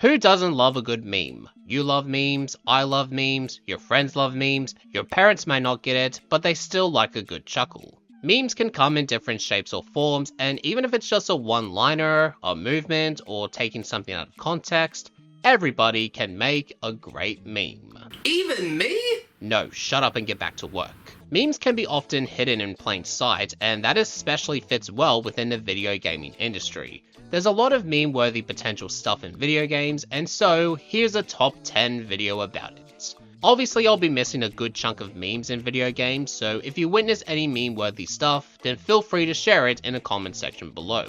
Who doesn't love a good meme? You love memes, I love memes, your friends love memes, your parents may not get it, but they still like a good chuckle. Memes can come in different shapes or forms, and even if it's just a one-liner, a movement, or taking something out of context, everybody can make a great meme. Even me? No, shut up and get back to work. Memes can be often hidden in plain sight, and that especially fits well within the video gaming industry. There's a lot of meme-worthy potential stuff in video games, and so here's a top 10 video about it. Obviously, I'll be missing a good chunk of memes in video games, so if you witness any meme-worthy stuff, then feel free to share it in the comment section below.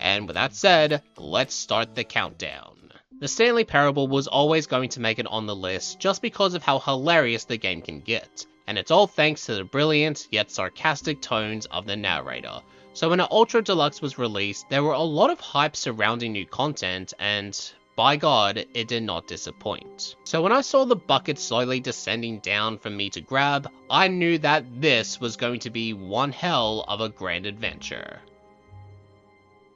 And with that said, let's start the countdown. The Stanley Parable was always going to make it on the list just because of how hilarious the game can get, and it's all thanks to the brilliant yet sarcastic tones of the narrator. So when an Ultra Deluxe was released, there were a lot of hype surrounding new content, and by God, it did not disappoint. So when I saw the bucket slowly descending down for me to grab, I knew that this was going to be one hell of a grand adventure.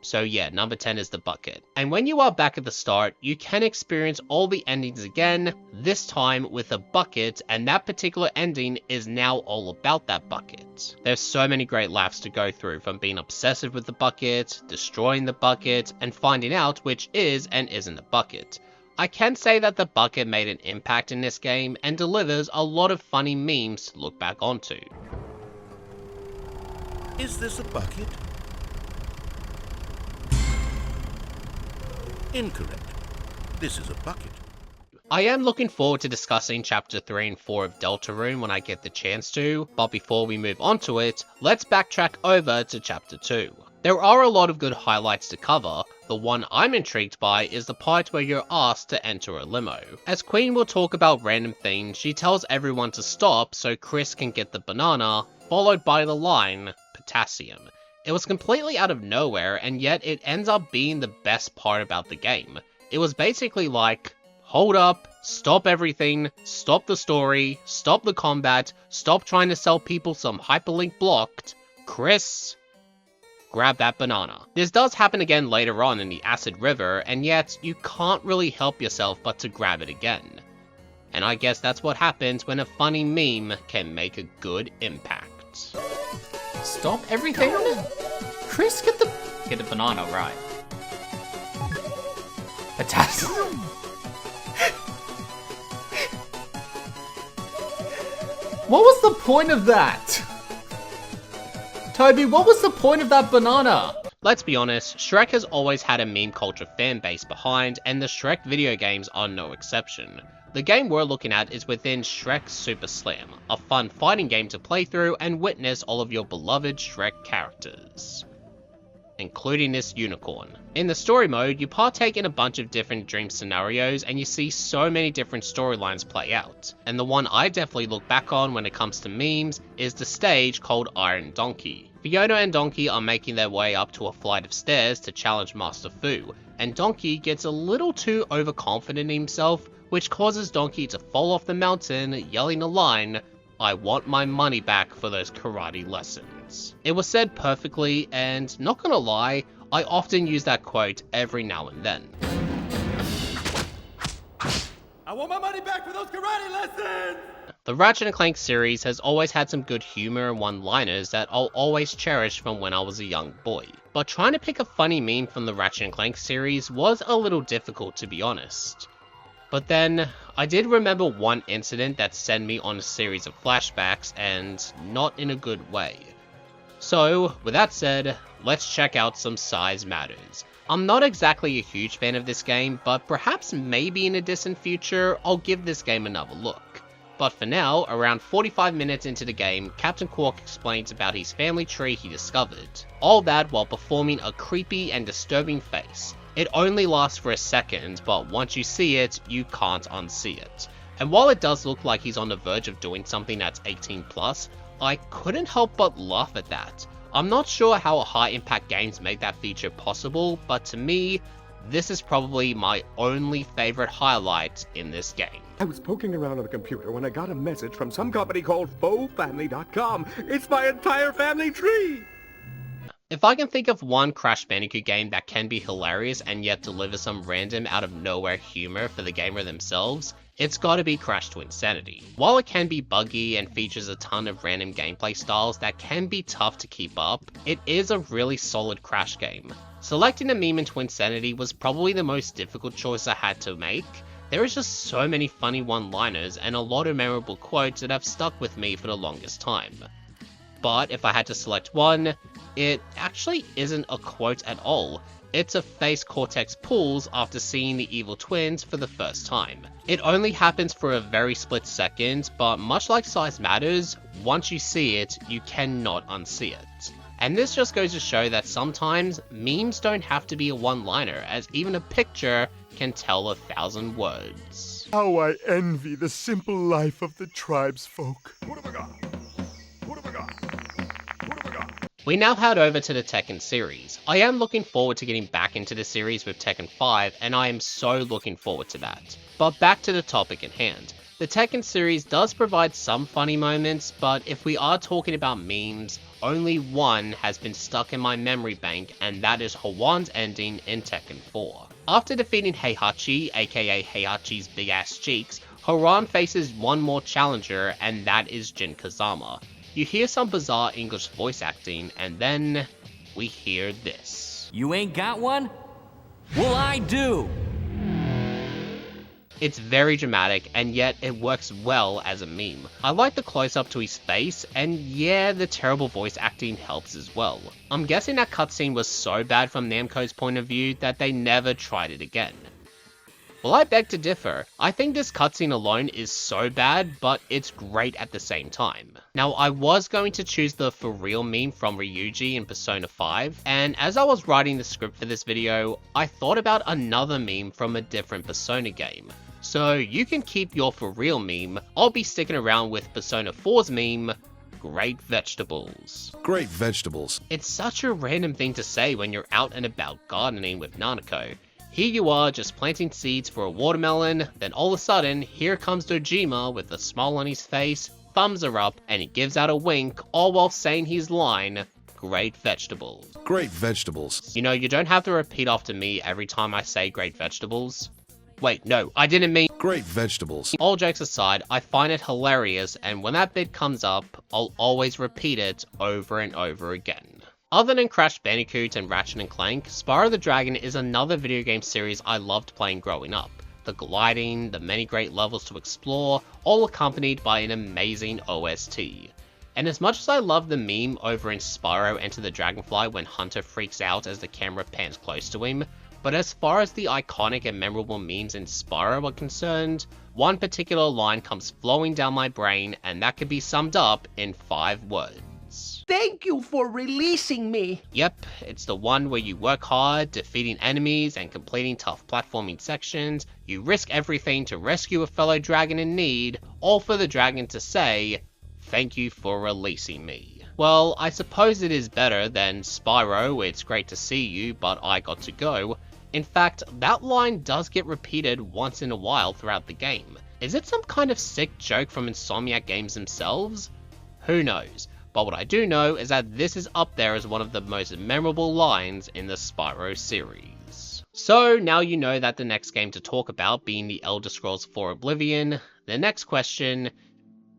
So yeah, number 10 is the bucket. And when you are back at the start, you can experience all the endings again, this time with a bucket, and that particular ending is now all about that bucket. There's so many great laughs to go through, from being obsessive with the bucket, destroying the bucket, and finding out which is and isn't a bucket. I can say that the bucket made an impact in this game and delivers a lot of funny memes to look back onto. Is this a bucket? Incorrect. This is a bucket. I am looking forward to discussing Chapter 3 and 4 of Deltarune when I get the chance to, but before we move on to it, let's backtrack over to Chapter 2. There are a lot of good highlights to cover. The one I'm intrigued by is the part where you're asked to enter a limo. As Queen will talk about random things, she tells everyone to stop so Chris can get the banana, followed by the line, potassium. It was completely out of nowhere, and yet it ends up being the best part about the game. It was basically like, hold up, stop everything, stop the story, stop the combat, stop trying to sell people some hyperlink blocked. Chris, grab that banana. This does happen again later on in the Acid River, and yet you can't really help yourself but to grab it again. And I guess that's what happens when a funny meme can make a good impact. Stop everything? Chris, get the banana right. Potassium. What was the point of that? Toby, what was the point of that banana? Let's be honest, Shrek has always had a meme culture fan base behind, and the Shrek video games are no exception. The game we're looking at is within Shrek Super Slam, a fun fighting game to play through and witness all of your beloved Shrek characters, including this unicorn. In the story mode, you partake in a bunch of different dream scenarios and you see so many different storylines play out. And the one I definitely look back on when it comes to memes is the stage called Iron Donkey. Fiona and Donkey are making their way up to a flight of stairs to challenge Master Fu, and Donkey gets a little too overconfident in himself, which causes Donkey to fall off the mountain, yelling a line, "I want my money back for those karate lessons." It was said perfectly, and not gonna lie, I often use that quote every now and then. I want my money back for those karate lessons! The Ratchet & Clank series has always had some good humor and one-liners that I'll always cherish from when I was a young boy. But trying to pick a funny meme from the Ratchet & Clank series was a little difficult, to be honest. But then, I did remember one incident that sent me on a series of flashbacks, and not in a good way. So, with that said, let's check out some Size Matters. I'm not exactly a huge fan of this game, but perhaps maybe in a distant future, I'll give this game another look. But for now, around 45 minutes into the game, Captain Quark explains about his family tree he discovered. All that while performing a creepy and disturbing face. It only lasts for a second, but once you see it, you can't unsee it. And while it does look like he's on the verge of doing something that's 18+, I couldn't help but laugh at that. I'm not sure how high impact games make that feature possible, but to me, this is probably my only favorite highlight in this game. I was poking around on the computer when I got a message from some company called FauxFamily.com. It's my entire family tree! If I can think of one Crash Bandicoot game that can be hilarious and yet deliver some random out of nowhere humor for the gamer themselves, it's gotta be Crash Twinsanity. While it can be buggy and features a ton of random gameplay styles that can be tough to keep up, it is a really solid Crash game. Selecting a meme in Twinsanity was probably the most difficult choice I had to make. There is just so many funny one-liners and a lot of memorable quotes that have stuck with me for the longest time. But if I had to select one, it actually isn't a quote at all. It's a face Cortex pulls after seeing the evil twins for the first time. It only happens for a very split second, but much like size matters, once you see it, you cannot unsee it. And this just goes to show that sometimes memes don't have to be a one-liner, as even a picture can tell 1,000 words. How I envy the simple life of the tribesfolk. We now head over to the Tekken series. I am looking forward to getting back into the series with Tekken 5, and I am so looking forward to that. But back to the topic at hand. The Tekken series does provide some funny moments, but if we are talking about memes, only one has been stuck in my memory bank, and that is Hwoarn's ending in Tekken 4. After defeating Heihachi, aka Heihachi's big ass cheeks, Hwoarn faces one more challenger, and that is Jin Kazama. You hear some bizarre English voice acting, and then we hear this. You ain't got one? Well, I do! It's very dramatic, and yet it works well as a meme. I like the close-up to his face, and yeah, the terrible voice acting helps as well. I'm guessing that cutscene was so bad from Namco's point of view that they never tried it again. Well, I beg to differ. I think this cutscene alone is so bad, but it's great at the same time. Now, I was going to choose the For Real meme from Ryuji in Persona 5, and as I was writing the script for this video, I thought about another meme from a different Persona game. So you can keep your For Real meme, I'll be sticking around with Persona 4's meme, Great Vegetables. Great vegetables. It's such a random thing to say when you're out and about gardening with Nanako. Here you are just planting seeds for a watermelon, then all of a sudden, here comes Dojima with a smile on his face, thumbs are up, and he gives out a wink, all while saying his line, Great Vegetables. Great vegetables. You know, you don't have to repeat after me every time I say Great Vegetables. Wait, no, I didn't mean Great vegetables. All jokes aside, I find it hilarious, and when that bit comes up, I'll always repeat it over and over again. Other than Crash Bandicoot and Ratchet & Clank, Spyro the Dragon is another video game series I loved playing growing up. The gliding, the many great levels to explore, all accompanied by an amazing OST. And as much as I love the meme over in Spyro Enter the Dragonfly when Hunter freaks out as the camera pans close to him, but as far as the iconic and memorable memes in Spyro are concerned, one particular line comes flowing down my brain, and that could be summed up in 5 words. Thank you for releasing me. Yep, it's the one where you work hard, defeating enemies and completing tough platforming sections, you risk everything to rescue a fellow dragon in need, all for the dragon to say, thank you for releasing me. Well, I suppose it is better than Spyro, it's great to see you, but I got to go. In fact, that line does get repeated once in a while throughout the game. Is it some kind of sick joke from Insomniac Games themselves? Who knows? But what I do know is that this is up there as one of the most memorable lines in the Spyro series. So now you know that the next game to talk about being the Elder Scrolls IV Oblivion, the next question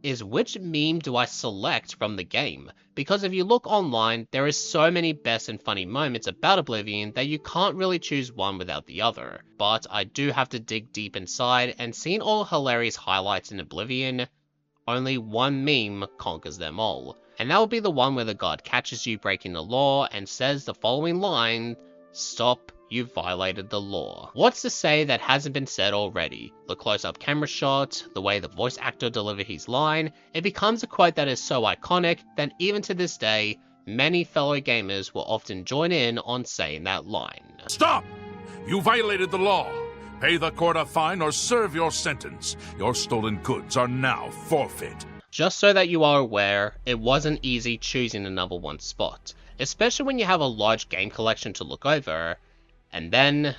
is which meme do I select from the game? Because if you look online, there is so many best and funny moments about Oblivion that you can't really choose one without the other. But I do have to dig deep inside, and seeing all the hilarious highlights in Oblivion, only one meme conquers them all. And that will be the one where the god catches you breaking the law and says the following line, "Stop, you've violated the law." What's to say that hasn't been said already? The close-up camera shot, the way the voice actor delivered his line, it becomes a quote that is so iconic that even to this day, many fellow gamers will often join in on saying that line. Stop! You violated the law. Pay the court a fine or serve your sentence. Your stolen goods are now forfeit. Just so that you are aware, it wasn't easy choosing the number one spot, especially when you have a large game collection to look over, and then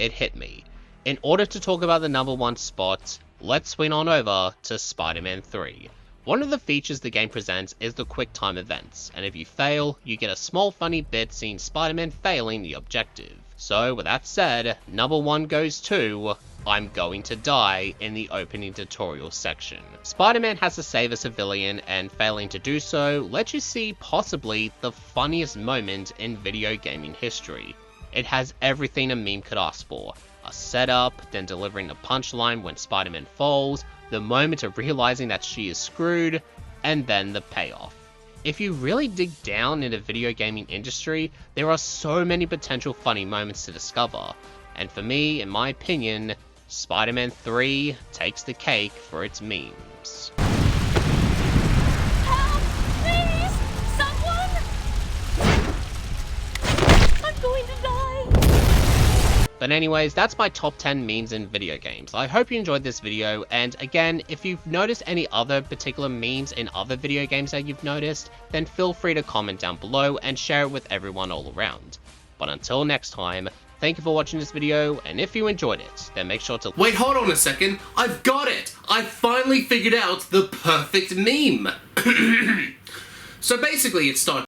it hit me. In order to talk about the number one spot, let's swing on over to Spider-Man 3. One of the features the game presents is the quick time events, and if you fail, you get a small funny bit seeing Spider-Man failing the objective. So with that said, number 1 goes to I'm Going to Die in the opening tutorial section. Spider-Man has to save a civilian, and failing to do so lets you see possibly the funniest moment in video gaming history. It has everything a meme could ask for. A setup, then delivering the punchline when Spider-Man falls, the moment of realizing that she is screwed, and then the payoff. If you really dig down in the video gaming industry, there are so many potential funny moments to discover, and for me, in my opinion, Spider-Man 3 takes the cake for its memes. Help! Please! Someone! I'm going to die! But anyways, that's my top 10 memes in video games. I hope you enjoyed this video, and again, if you've noticed any other particular memes in other video games that you've noticed, then feel free to comment down below and share it with everyone all around. But until next time, thank you for watching this video, and if you enjoyed it, then make sure to— Wait, hold on a second. I've got it! I finally figured out the perfect meme! So basically, it starts